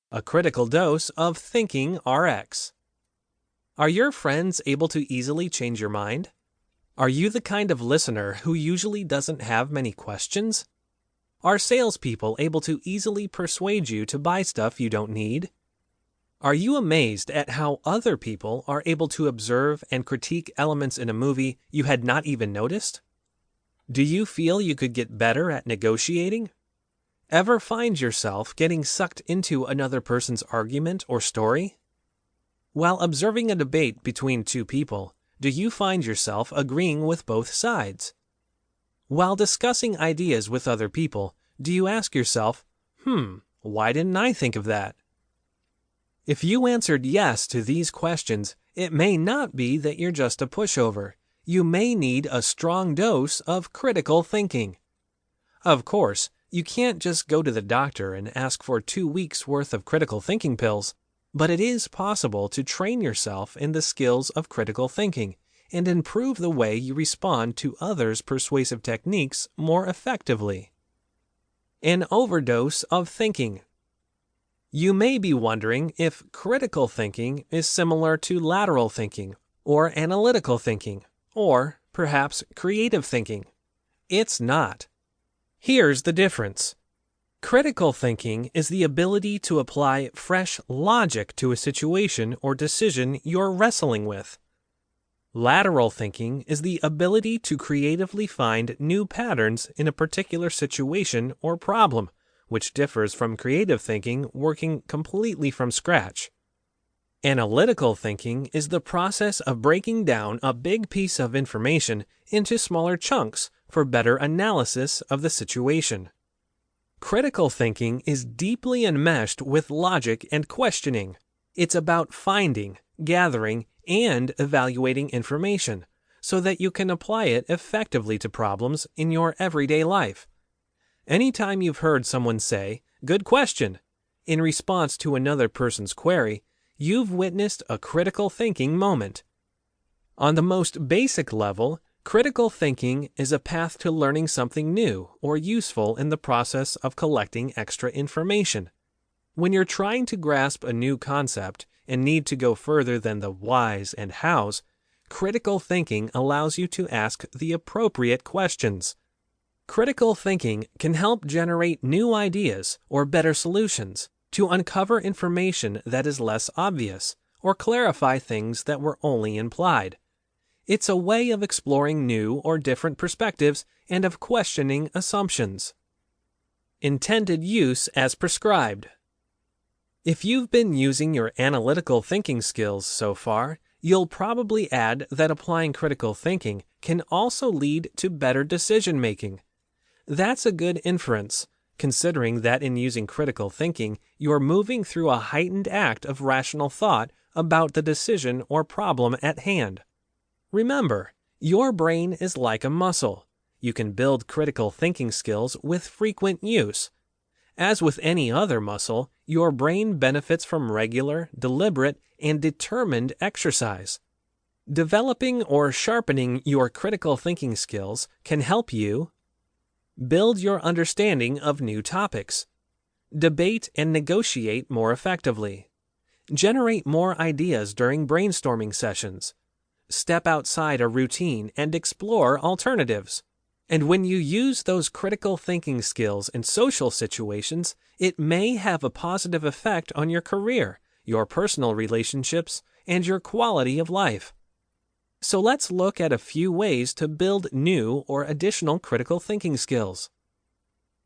A critical dose of thinking RX. Are your friends able to easily change your mind? Are you the kind of listener who usually doesn't have many questions? Are salespeople able to easily persuade you to buy stuff you don't need? Are you amazed at how other people are able to observe and critique elements in a movie you had not even noticed? Do you feel you could get better at negotiating? Ever find yourself getting sucked into another person's argument or story? While observing a debate between two people, do you find yourself agreeing with both sides? While discussing ideas with other people, do you ask yourself, why didn't I think of that? If you answered yes to these questions, it may not be that you're just a pushover. You may need a strong dose of critical thinking. Of course, you can't just go to the doctor and ask for 2 weeks' worth of critical thinking pills, but it is possible to train yourself in the skills of critical thinking and improve the way you respond to others' persuasive techniques more effectively. An overdose of thinking. You may be wondering if critical thinking is similar to lateral thinking, or analytical thinking, or perhaps creative thinking. It's not. Here's the difference. Critical thinking is the ability to apply fresh logic to a situation or decision you're wrestling with. Lateral thinking is the ability to creatively find new patterns in a particular situation or problem, which differs from creative thinking working completely from scratch. Analytical thinking is the process of breaking down a big piece of information into smaller chunks for better analysis of the situation. Critical thinking is deeply enmeshed with logic and questioning. It's about finding, gathering, and evaluating information so that you can apply it effectively to problems in your everyday life. Anytime you've heard someone say, "Good question," in response to another person's query, you've witnessed a critical thinking moment. On the most basic level, critical thinking is a path to learning something new or useful in the process of collecting extra information. When you're trying to grasp a new concept and need to go further than the whys and hows, critical thinking allows you to ask the appropriate questions. Critical thinking can help generate new ideas or better solutions, to uncover information that is less obvious, or clarify things that were only implied. It's a way of exploring new or different perspectives and of questioning assumptions. Intended use as prescribed. If you've been using your analytical thinking skills so far, you'll probably add that applying critical thinking can also lead to better decision-making. That's a good inference, considering that in using critical thinking, you're moving through a heightened act of rational thought about the decision or problem at hand. Remember, your brain is like a muscle. You can build critical thinking skills with frequent use. As with any other muscle, your brain benefits from regular, deliberate, and determined exercise. Developing or sharpening your critical thinking skills can help you build your understanding of new topics, debate and negotiate more effectively, generate more ideas during brainstorming sessions, step outside a routine and explore alternatives. And when you use those critical thinking skills in social situations, it may have a positive effect on your career, your personal relationships, and your quality of life. So let's look at a few ways to build new or additional critical thinking skills.